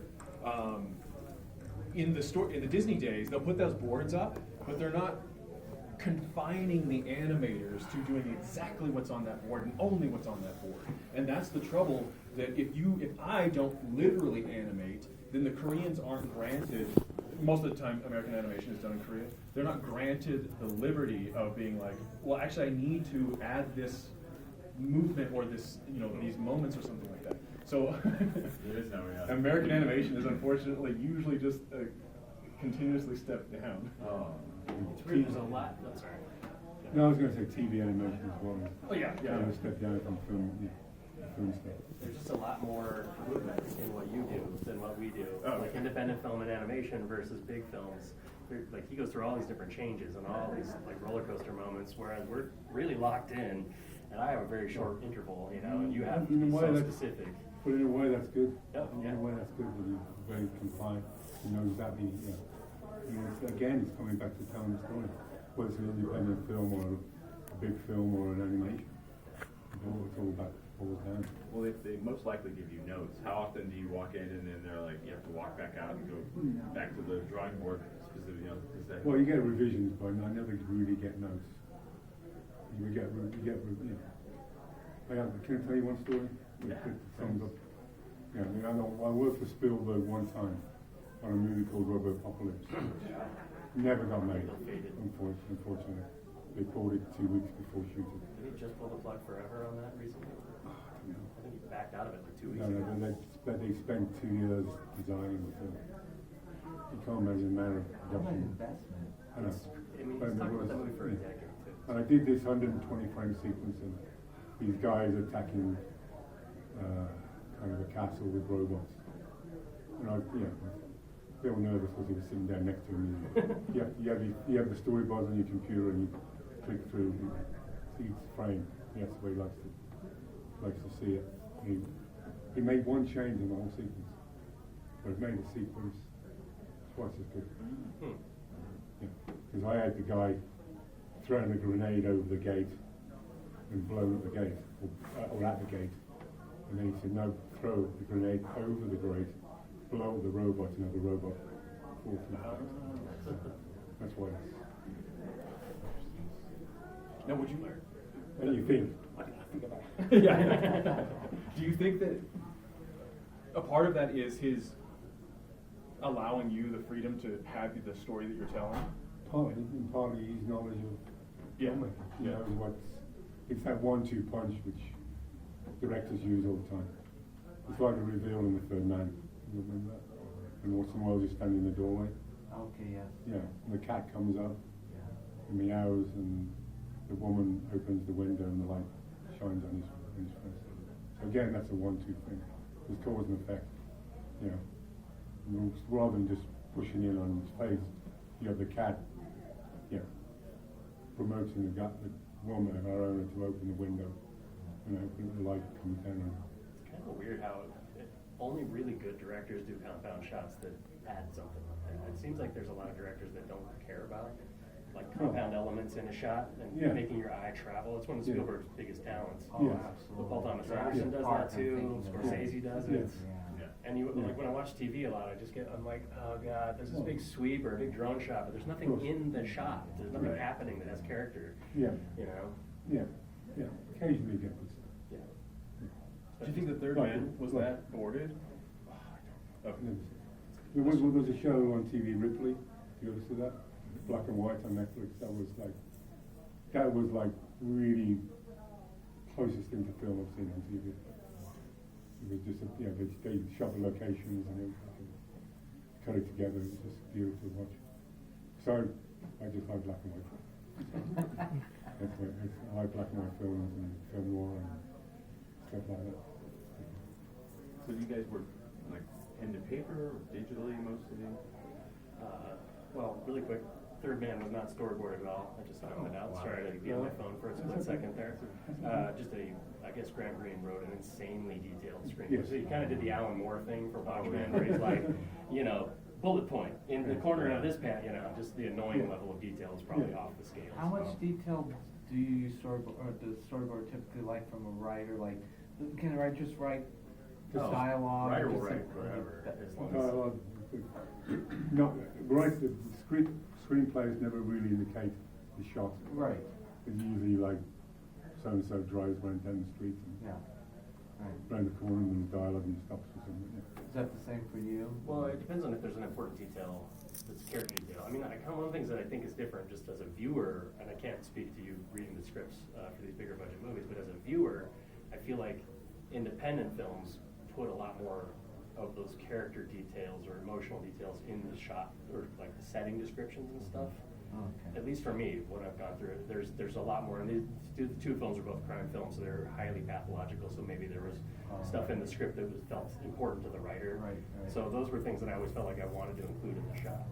[SPEAKER 4] in the Disney days they'll put those boards up, but they're not confining the animators to doing exactly what's on that board and only what's on that board. And that's the trouble, that if I don't literally animate, then the Koreans aren't granted, most of the time American animation is done in Korea, they're not granted the liberty of being like, well actually I need to add this movement or this, these moments or something like that. So
[SPEAKER 2] There is no reality.
[SPEAKER 4] American animation is unfortunately usually just continuously stepped down.
[SPEAKER 2] Oh.
[SPEAKER 3] It's weird, there's a lot, I'm sorry.
[SPEAKER 1] No, I was going to say TV animation as well.
[SPEAKER 4] Oh yeah.
[SPEAKER 1] Step down from film stuff.
[SPEAKER 3] There's just a lot more movement in what you do than what we do.
[SPEAKER 4] Oh.
[SPEAKER 3] Like independent film and animation versus big films. Like he goes through all these different changes and all these like roller coaster moments, whereas we're really locked in, and I have a very short interval, and you have to be so specific.
[SPEAKER 1] But in a way that's good.
[SPEAKER 3] Yep.
[SPEAKER 1] In a way that's good that you're very confined. You know exactly, it's coming back to telling the story. Whether it's an independent film or a big film or an animation. It's all back, falls down.
[SPEAKER 2] Well, they most likely give you notes. How often do you walk in and then they're like, you have to walk back out and go back to the drawing board specifically?
[SPEAKER 1] Well, you get revisions, but I never really get notes. You get. Can I tell you one story?
[SPEAKER 2] Yeah.
[SPEAKER 1] Thumbs up. Yeah, I worked for Spielberg one time on a movie called Robopocalypse. Never got made, unfortunately. They pulled it 2 weeks before shooting.
[SPEAKER 3] Did he just pull the plug forever on that recently?
[SPEAKER 1] No.
[SPEAKER 3] I think he backed out of it like 2 weeks
[SPEAKER 1] No,
[SPEAKER 3] ago.
[SPEAKER 1] they spent 2 years designing the film. You can't imagine the amount of
[SPEAKER 5] What an
[SPEAKER 1] production.
[SPEAKER 5] investment.
[SPEAKER 1] I know.
[SPEAKER 3] I mean,
[SPEAKER 1] But
[SPEAKER 3] he's
[SPEAKER 1] it
[SPEAKER 3] talked about
[SPEAKER 1] was-
[SPEAKER 3] that movie for a decade too.
[SPEAKER 1] And I did this 120 frame sequence of these guys attacking kind of a castle with robots. And they were nervous because he was sitting down next to me. You have the storyboards on your computer and you click through each frame. That's the way he likes to see it. He made one change in the whole sequence, but it made the sequence twice as good. Because I had the guy throwing a grenade over the gate and blowing up the gate, or at the gate. And then he said, no, throw the grenade over the gate, blow up the robot, and have the robot fall through the gate. That's why.
[SPEAKER 4] Now, would you?
[SPEAKER 1] What do you think?
[SPEAKER 4] What do you think about it? Yeah. Do you think that a part of that is his allowing you the freedom to have the story that you're telling?
[SPEAKER 1] Partly his knowledge of
[SPEAKER 4] Yeah.
[SPEAKER 1] filmmaking. He knows it's that 1-2 punch which directors use all the time. It's like a reveal in The Third Man. You remember that? And Orson Welles is standing in the doorway.
[SPEAKER 5] Okay, yes.
[SPEAKER 1] Yeah, and the cat comes up
[SPEAKER 5] Yeah.
[SPEAKER 1] and meows, and the woman opens the window and the light shines on his face. So again, that's a 1-2 thing. It's cause and effect. And rather than just pushing in on his face, you have the cat, promoting the woman, our owner, to open the window, and the light comes down on him.
[SPEAKER 3] It's kind of weird how only really good directors do compound shots that add something. And it seems like there's a lot of directors that don't care about like compound elements in a shot and making your eye travel. It's one of Spielberg's biggest talents.
[SPEAKER 5] Oh,
[SPEAKER 1] Yes.
[SPEAKER 5] absolutely.
[SPEAKER 3] Paul Thomas Anderson does that too. Scorsese does it.
[SPEAKER 1] Yes.
[SPEAKER 3] And you like when I watch TV a lot, I'm like, oh god, there's this big sweep or a big drone shot, but there's nothing in the shot. There's nothing happening that has character.
[SPEAKER 1] Yeah.
[SPEAKER 3] You know.
[SPEAKER 1] Yeah. Occasionally you get this.
[SPEAKER 3] Yeah.
[SPEAKER 4] Do you think the third man was that boarded? Oh,
[SPEAKER 1] There was a show on TV, Ripley. You ever see that? Black and white on Netflix. That was like really closest thing to film I've seen on TV. It was just they shot the locations and everything, cut it together. It was just beautiful to watch. So I just like black and white. I like black and white films and film noir and stuff like that.
[SPEAKER 2] So you guys work like pen to paper or digitally mostly?
[SPEAKER 3] Well, really quick, Third Man was not storyboarded at all. I just found it out. Sorry to be on my phone for a split second there. I guess Graham Greene wrote an insanely detailed screenplay.
[SPEAKER 1] Yes.
[SPEAKER 3] So he kind of did the Alan Moore thing for Watchmen, where he's like, bullet point in the corner of this pan. Just the annoying level of detail is probably off the scale.
[SPEAKER 5] How much detail do you use storyboard, or does storyboard typically like from a writer? Like, can a writer just write the dialogue?
[SPEAKER 3] Writer will
[SPEAKER 5] just
[SPEAKER 3] write
[SPEAKER 5] like-
[SPEAKER 3] whatever, as long as
[SPEAKER 1] No, right. The screenplays never really indicate the shot.
[SPEAKER 5] Right.
[SPEAKER 1] It's usually like so and so drives right down the street and
[SPEAKER 5] Yeah. Right.
[SPEAKER 1] round the corner and the dialogue and stops or something.
[SPEAKER 5] Is that the same for you?
[SPEAKER 3] Well, it depends on if there's an important detail that's character detail. I mean, one of the things that I think is different just as a viewer, and I can't speak to you reading the scripts for these bigger budget movies, but as a viewer, I feel like independent films put a lot more of those character details or emotional details in the shot, or like the setting descriptions and stuff.
[SPEAKER 5] Okay.
[SPEAKER 3] At least for me, what I've gone through, there's a lot more. And the two films are both crime films, so they're highly pathological. So maybe there was stuff in the script that was felt important to the writer.
[SPEAKER 5] Right.
[SPEAKER 3] So those were things that I always felt like I wanted to include in the shot.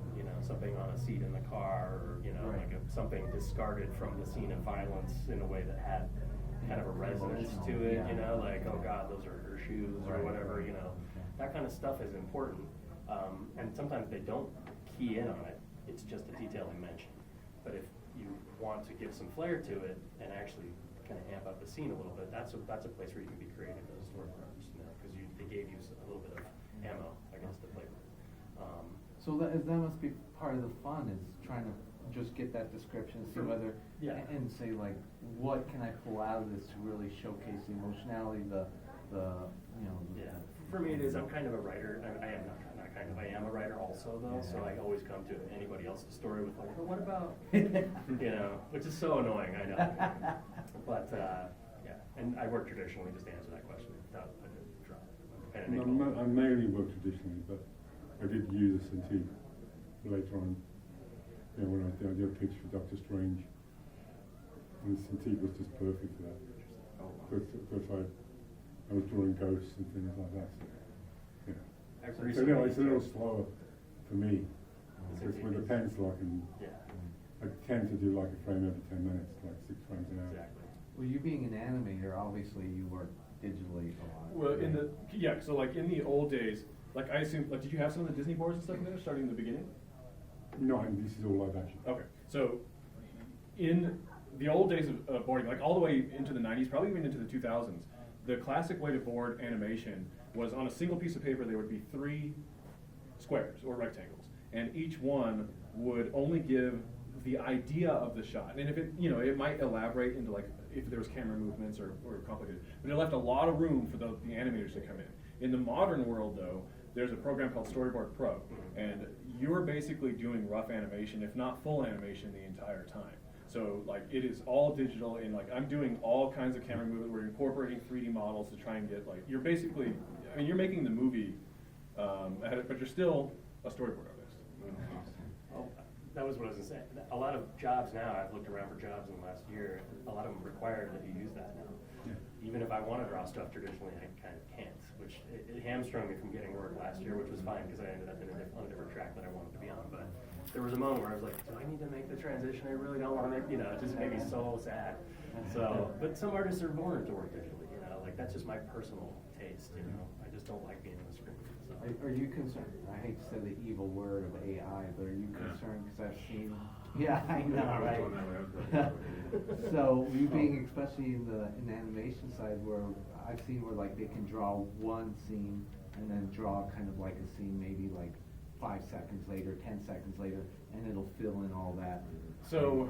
[SPEAKER 3] Something on a seat in the car, or like something discarded from the scene of violence in a way that had kind of a resonance to it. Like, oh God, those are her shoes or whatever. That kind of stuff is important. And sometimes they don't key in on it. It's just a detail I mentioned. But if you want to give some flair to it and actually kind of amp up the scene a little bit, that's a place where you can be creative as a storyboarders, because they gave you a little bit of ammo, I guess, to play with.
[SPEAKER 5] So that must be part of the fun, is trying to just get that description, see whether, and say like, what can I pull out of this to really showcase the emotionality,
[SPEAKER 3] For me, it is. I'm kind of a writer. I am not kind of. I am a writer also, though. So I always come to anybody else's story with like, well, what about, which is so annoying. I know. But and I work traditionally just to answer that question.
[SPEAKER 1] I mainly work traditionally, but I did use a Cintiq later on. When I did a pitch for Doctor Strange, and the Cintiq was just perfect for that. Because I was drawing ghosts and things like that. So, it's a little slower for me. Because with a pencil, I tend to do like a frame every 10 minutes, like 6 frames an hour.
[SPEAKER 3] Exactly.
[SPEAKER 5] Well, you being an animator, obviously you work digitally a lot.
[SPEAKER 4] Well, so like in the old days, like I assume, like did you have some of the Disney boards and stuff in there starting in the beginning?
[SPEAKER 1] No, this is all live action.
[SPEAKER 4] Okay, so in the old days of boarding, like all the way into the 90s, probably even into the 2000s, the classic way to board animation was on a single piece of paper there would be 3 squares or rectangles, and each one would only give the idea of the shot. And if it, it might elaborate into like if there was camera movements or complicated, but it left a lot of room for the animators to come in. In the modern world though, there's a program called Storyboard Pro, and you're basically doing rough animation, if not full animation, the entire time. So like it is all digital, and like I'm doing all kinds of camera movement. We're incorporating 3D models to try and get like, you're basically, you're making the movie, but you're still a storyboard artist.
[SPEAKER 3] Oh, that was what I was going to say. A lot of jobs now, I've looked around for jobs in the last year, a lot of them require that you use that now. Even if I want to draw stuff traditionally, I kind of can't, which it hamstrung me from getting work last year, which was fine because I ended up on a different track that I wanted to be on. But there was a moment where I was like, do I need to make the transition? I really don't want to make, it just made me so sad. So, but some artists are born to work digitally, you know, like that's just my personal taste, you know. I just don't like being on the screen. So.
[SPEAKER 5] Are you concerned, I hate to say the evil word of AI, but are you concerned, because I've seen, yeah, I know,
[SPEAKER 2] I was
[SPEAKER 5] right?
[SPEAKER 2] going that way, I was going that way.
[SPEAKER 5] So, you being especially in the animation side where I've seen where like they can draw one scene and then draw kind of like a scene maybe like 5 seconds later, 10 seconds later, and it'll fill in all that.
[SPEAKER 4] So,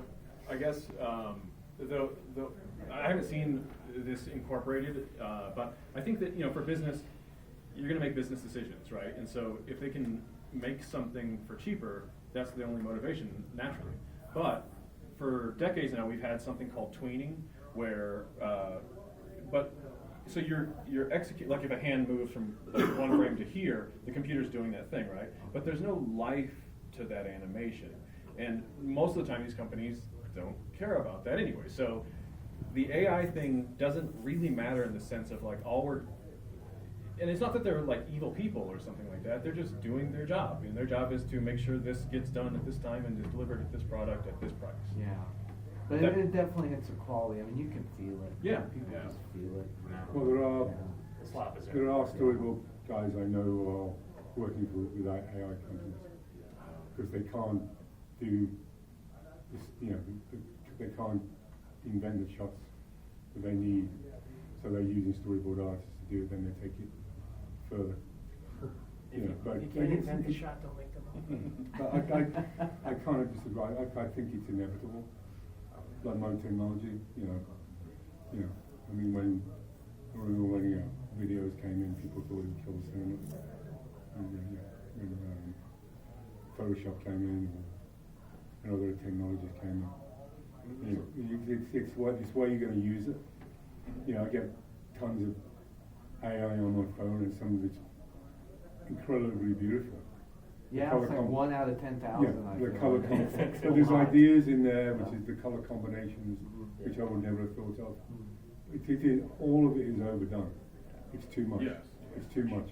[SPEAKER 4] I guess, I haven't seen this incorporated, but I think that, you know, for business, you're gonna make business decisions, right? And so if they can make something for cheaper, that's the only motivation, naturally. But for decades now, we've had something called tweening, where, so you're like if a hand moves from like one frame to here, the computer's doing that thing, right? But there's no life to that animation. And most of the time, these companies don't care about that anyway. So the AI thing doesn't really matter in the sense of like and it's not that they're like evil people or something like that. They're just doing their job. And their job is to make sure this gets done at this time and is delivered at this product at this price.
[SPEAKER 5] Yeah. But
[SPEAKER 4] That-
[SPEAKER 5] it definitely hits the quality. I mean, you can feel it.
[SPEAKER 4] Yeah.
[SPEAKER 5] People
[SPEAKER 4] Yeah.
[SPEAKER 5] just feel it.
[SPEAKER 1] Well, there are,
[SPEAKER 5] Yeah.
[SPEAKER 3] The slop is
[SPEAKER 1] there are storyboard guys I know who are working with AI companies, because they can't do this, you know, they can't invent the shots that they need, so they're using storyboard artists to do it, then they take it further. You know, but
[SPEAKER 3] you can't invent the shot, don't make them
[SPEAKER 1] but I kind of disagree. I think it's inevitable. Like modern technology, you know, I mean, when videos came in, people thought it would kill the cinema. And, when Photoshop came in, and other technologies came in, you know, it's where you're going to use it. You know, I get tons of AI on my phone, and some of it's incredibly beautiful.
[SPEAKER 5] Yeah, it's like 1 out of 10,000. I
[SPEAKER 1] The
[SPEAKER 5] feel
[SPEAKER 1] color
[SPEAKER 5] like.
[SPEAKER 1] but there's ideas in there, which is the color combinations, which I would never have thought of. All of it is overdone. It's too much.
[SPEAKER 4] Yes.
[SPEAKER 1] It's too much.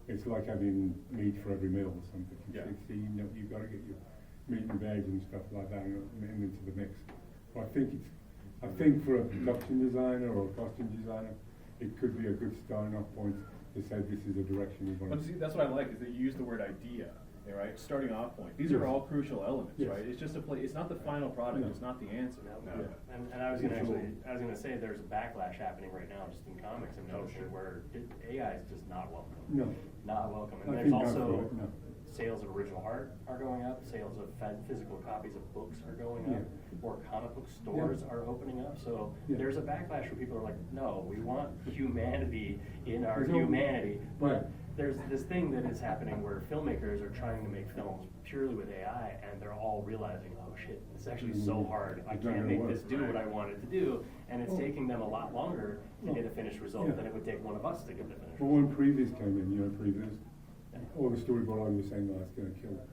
[SPEAKER 1] It's like having meat for every meal or something.
[SPEAKER 4] Yeah.
[SPEAKER 1] You've got to get your meat and veg and stuff like that into the mix. But I think for a production designer or a costume designer, it could be a good starting off point to say this is the direction we want
[SPEAKER 4] But
[SPEAKER 1] to.
[SPEAKER 4] see, that's what I like, is that you use the word idea, right? Starting off point. These
[SPEAKER 1] Yes.
[SPEAKER 4] are all crucial elements,
[SPEAKER 1] Yes.
[SPEAKER 4] right? It's just it's not the final product,
[SPEAKER 1] No.
[SPEAKER 4] it's not the answer.
[SPEAKER 3] No.
[SPEAKER 1] Yeah.
[SPEAKER 3] And I was gonna say there's a backlash happening right now just in comics. I'm noticing where AI is just not welcome.
[SPEAKER 1] No.
[SPEAKER 3] Not welcome. And
[SPEAKER 1] I
[SPEAKER 3] there's
[SPEAKER 1] think not
[SPEAKER 3] also
[SPEAKER 1] for it, no.
[SPEAKER 3] sales of original art are going up, sales of physical copies of books are going up, more comic book stores are opening up. So
[SPEAKER 1] Yeah.
[SPEAKER 3] there's a backlash where people are like, no, we want humanity in our
[SPEAKER 1] There's no-
[SPEAKER 3] humanity. But
[SPEAKER 1] Right.
[SPEAKER 3] there's this thing that is happening where filmmakers are trying to make films purely with AI, and they're all realizing, oh shit, it's actually so hard. I
[SPEAKER 1] It's not
[SPEAKER 3] can't
[SPEAKER 1] gonna
[SPEAKER 3] make this
[SPEAKER 1] work.
[SPEAKER 3] do what I want it to do, and it's
[SPEAKER 1] Well,
[SPEAKER 3] taking them a lot longer to
[SPEAKER 1] well,
[SPEAKER 3] get a finished result
[SPEAKER 1] yeah.
[SPEAKER 3] than it would take one of us to get the finished
[SPEAKER 1] Well,
[SPEAKER 3] result.
[SPEAKER 1] when previews came in, all the storyboard I was saying, no, it's going to kill it.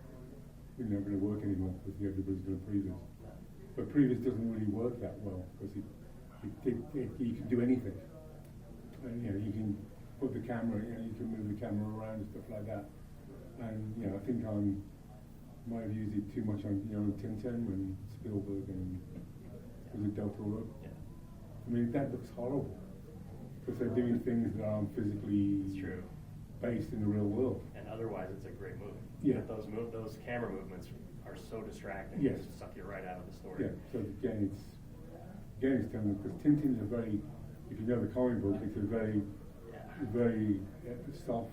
[SPEAKER 1] It's not going to work anymore because everybody's doing previews. But previews doesn't really work that well because you can do anything. And, you can put the camera, you can move the camera around and stuff like that. And, I think I might have used it too much on, Tintin when Spielberg and was it Del Toro?
[SPEAKER 3] Yeah.
[SPEAKER 1] I mean, that looks horrible because they're doing things that aren't physically
[SPEAKER 3] It's true.
[SPEAKER 1] based in the real world.
[SPEAKER 3] And otherwise, it's a great movie.
[SPEAKER 1] Yeah.
[SPEAKER 3] But those camera movements are so distracting.
[SPEAKER 1] Yes.
[SPEAKER 3] They suck you right out of the story.
[SPEAKER 1] Yeah, so again, it's telling them, because Tintin's a very, if you know the comic book, it's a very, very soft,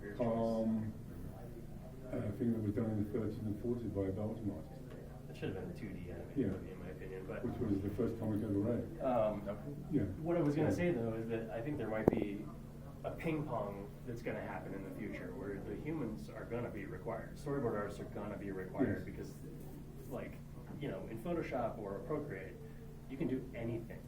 [SPEAKER 3] Weird
[SPEAKER 1] calm thing that was done in the 30s and 40s by a Belgian artist,
[SPEAKER 3] It should have been a 2D animated
[SPEAKER 1] Yeah.
[SPEAKER 3] movie, in my opinion. But
[SPEAKER 1] which was the first comic I ever read. Yeah.
[SPEAKER 3] what I was going to
[SPEAKER 1] Yeah.
[SPEAKER 3] say, though, is that I think there might be a ping pong that's going to happen in the future where the humans are going to be required. Storyboard artists are going to be required
[SPEAKER 1] Yes.
[SPEAKER 3] because, in Photoshop or Procreate, you can do anything.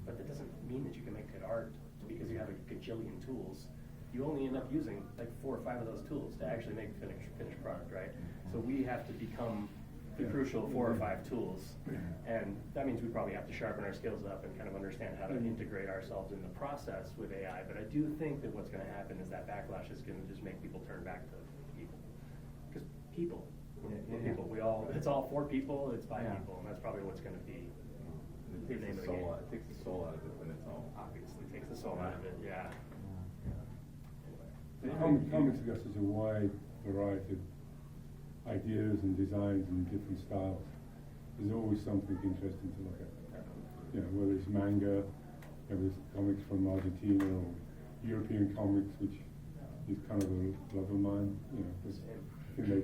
[SPEAKER 3] But that doesn't mean that you can make good art because you have a gajillion tools. You only end up using like 4 or 5 of those tools to actually make finished product, right? So we have to become the
[SPEAKER 1] Yeah.
[SPEAKER 3] crucial 4 or 5 tools. And that means we probably have to sharpen our skills up and kind of understand how to integrate ourselves in the process with AI. But I do think that what's going to happen is that backlash is going to just make people turn back to people. Because people, we're people. It's all for people, it's by
[SPEAKER 5] Yeah.
[SPEAKER 3] people, and that's probably what's going to be the name of the
[SPEAKER 2] So
[SPEAKER 3] game. soul out of it, yeah.
[SPEAKER 1] Comics got such a wide variety of ideas and designs and different styles. There's always something interesting to look at. You know, whether it's manga, whether it's comics from Argentina or European comics, which is kind of a love of mine. You know, 'cause I think they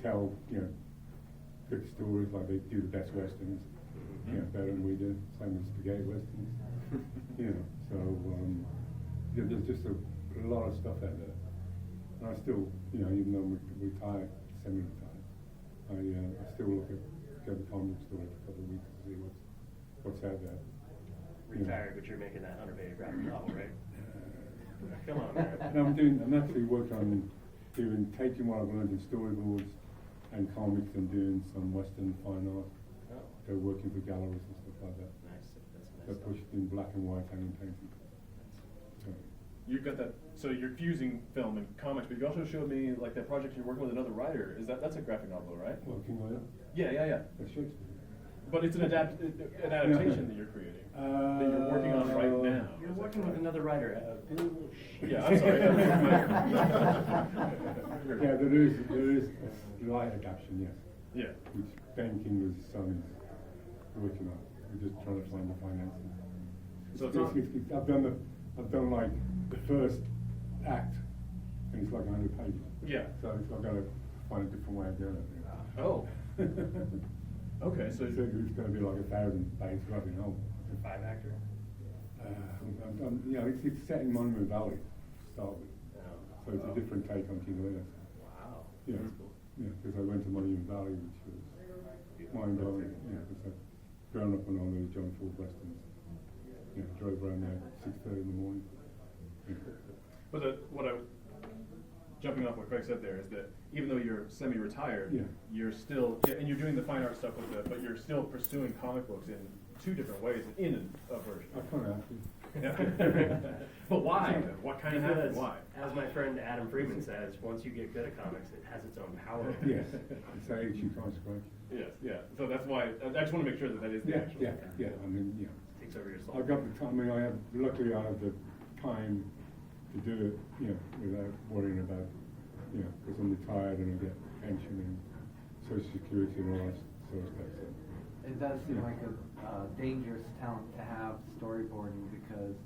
[SPEAKER 1] tell, you know, good stories like they do the best westerns, you know, better than we do. Same as spaghetti westerns. You know, so yeah, there's just a lot of stuff out there. And I still, you know, even though I'm retired, semi-retired, I still look at go to the comic store every couple of weeks to see what's out there.
[SPEAKER 3] Retired, but you're making that 100-page graphic novel, right? Come on, man.
[SPEAKER 1] And I'm actually working on taking what I've learned in storyboards and comics and doing some Western fine art.
[SPEAKER 3] Oh,
[SPEAKER 1] They're working for galleries and stuff like that.
[SPEAKER 3] nice. That's
[SPEAKER 1] They're
[SPEAKER 3] nice.
[SPEAKER 1] pushed in black and white and in painting. So,
[SPEAKER 4] You've got that, so you're fusing film and comics, but you also showed me like that project you're working with another writer. That's a graphic novel, right?
[SPEAKER 1] working with it.
[SPEAKER 4] Yeah.
[SPEAKER 1] That's Shakespeare.
[SPEAKER 4] But it's an adaptation that you're creating, that you're working on right now.
[SPEAKER 3] You're working with another writer.
[SPEAKER 4] Yeah, I'm sorry.
[SPEAKER 1] Yeah, there is a slight adaptation, yes.
[SPEAKER 4] Yeah.
[SPEAKER 1] Which Ben Kinger's son is working on. We're just trying to find the financing.
[SPEAKER 4] So it's not,
[SPEAKER 1] I've done like the first act, and it's like 100 pages.
[SPEAKER 4] yeah.
[SPEAKER 1] So I've got to find a different way of doing it.
[SPEAKER 4] Oh. Okay, so
[SPEAKER 1] It's going to be like 1,000-page graphic novel.
[SPEAKER 3] It's a 5-actor.
[SPEAKER 1] You know, it's set in Monument Valley to start with, so it's a different take on King Lear.
[SPEAKER 3] Wow.
[SPEAKER 1] Yeah,
[SPEAKER 3] That's cool.
[SPEAKER 1] yeah, because I went to Monument Valley, which was mind-blowing. You know, because I've grown up on all those John Ford westerns. You know, drove around there at 6:30 in the morning. Yeah.
[SPEAKER 4] But jumping off what Craig said there is that even though you're semi-retired,
[SPEAKER 1] Yeah.
[SPEAKER 4] you're still, and you're doing the fine art stuff with it, but you're still pursuing comic books in 2 different ways in a version.
[SPEAKER 1] I kind of have to.
[SPEAKER 4] Yeah. But why? What kind of happened?
[SPEAKER 3] Because,
[SPEAKER 4] Why?
[SPEAKER 3] as my friend Adam Freeman says, once you get good at comics, it has its own power.
[SPEAKER 1] Yes, it's an age you can't scratch.
[SPEAKER 4] Yes, yeah. So that's why I just want to make sure that is the actual.
[SPEAKER 1] Yeah. I mean, yeah.
[SPEAKER 3] Takes over your soul.
[SPEAKER 1] I've got the time. I mean, luckily I have the time to do it, you know, without worrying about, you know, because I'm retired and I get pension and Social Security and all that sort of stuff. So.
[SPEAKER 5] It does seem like a dangerous talent to have, storyboarding, because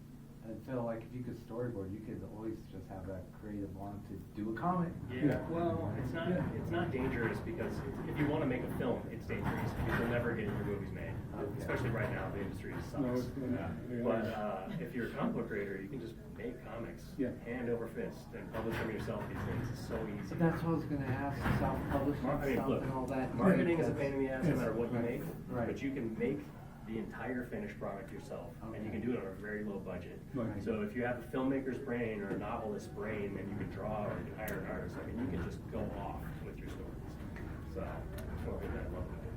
[SPEAKER 5] I feel like if you could storyboard, you could always just have that creative want to do a comic.
[SPEAKER 3] Yeah, well, it's not dangerous because if you want to make a film, it's dangerous because you'll never get your movies made.
[SPEAKER 5] Okay.
[SPEAKER 3] Especially right now, the industry sucks.
[SPEAKER 1] No, it's not. Yeah.
[SPEAKER 3] But if you're a comic book creator, you can just make comics hand over fist and publish them yourself. These things is so easy.
[SPEAKER 5] But that's what I was gonna ask, self-publishing
[SPEAKER 3] I mean,
[SPEAKER 5] stuff
[SPEAKER 3] look,
[SPEAKER 5] and all that.
[SPEAKER 3] marketing is a pain in the ass no matter what you make,
[SPEAKER 5] Right.
[SPEAKER 3] but you can make the entire finished product yourself, and you can do it on a very low budget.
[SPEAKER 1] Right.
[SPEAKER 3] So if you have a filmmaker's brain or a novelist's brain, and you can draw or you can hire an artist, I mean, you can just go off with your stories. So, it's one thing that I love about it.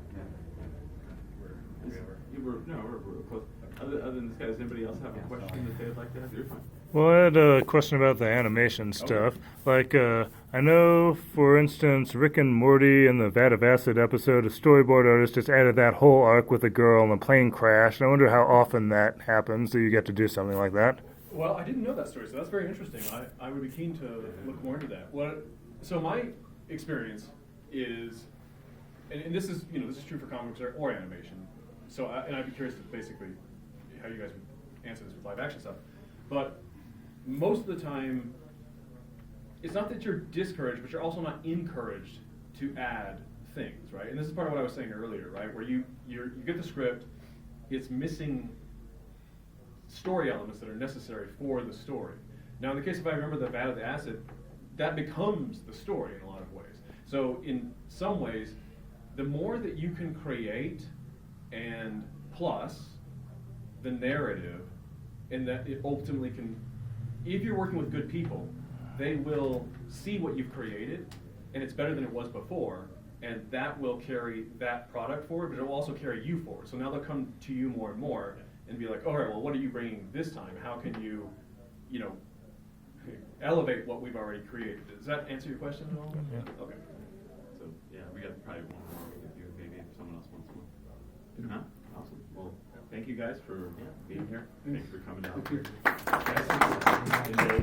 [SPEAKER 2] We're close. Other than this guy, does anybody else have a question that they'd like to ask? You're fine.
[SPEAKER 6] Well, I had a question about the animation stuff. Like, I know, for instance, Rick and Morty in the Vat of Acid episode, a storyboard artist just added that whole arc with a girl and a plane crash. And I wonder how often that happens. Do you get to do something like that?
[SPEAKER 4] Well, I didn't know that story, so that's very interesting. I would be keen to look more into that. So my experience is, and this is true for comics or animation. So I'd be curious to basically how you guys would answer this with live action stuff. But most of the time, it's not that you're discouraged, but you're also not encouraged to add things, right? And this is part of what I was saying earlier, right? Where you get the script, it's missing story elements that are necessary for the story. Now, in the case if I remember the Vat of the Acid, that becomes the story in a lot of ways. So in some ways, the more that you can create and plus the narrative, and that it ultimately can, if you're working with good people, they will see what you've created, and it's better than it was before, and that will carry that product forward, but it will also carry you forward. So now they'll come to you more and more and be like, all right, well, what are you bringing this time? How can you, elevate what we've already created? Does that answer your question at all?
[SPEAKER 6] Yeah.
[SPEAKER 4] Okay.
[SPEAKER 2] So, yeah, we got probably one more we could do, maybe if someone else wants one. If not, awesome. Well, thank you guys for being here. Thanks for coming out.
[SPEAKER 1] Thank you.
[SPEAKER 2] Guys,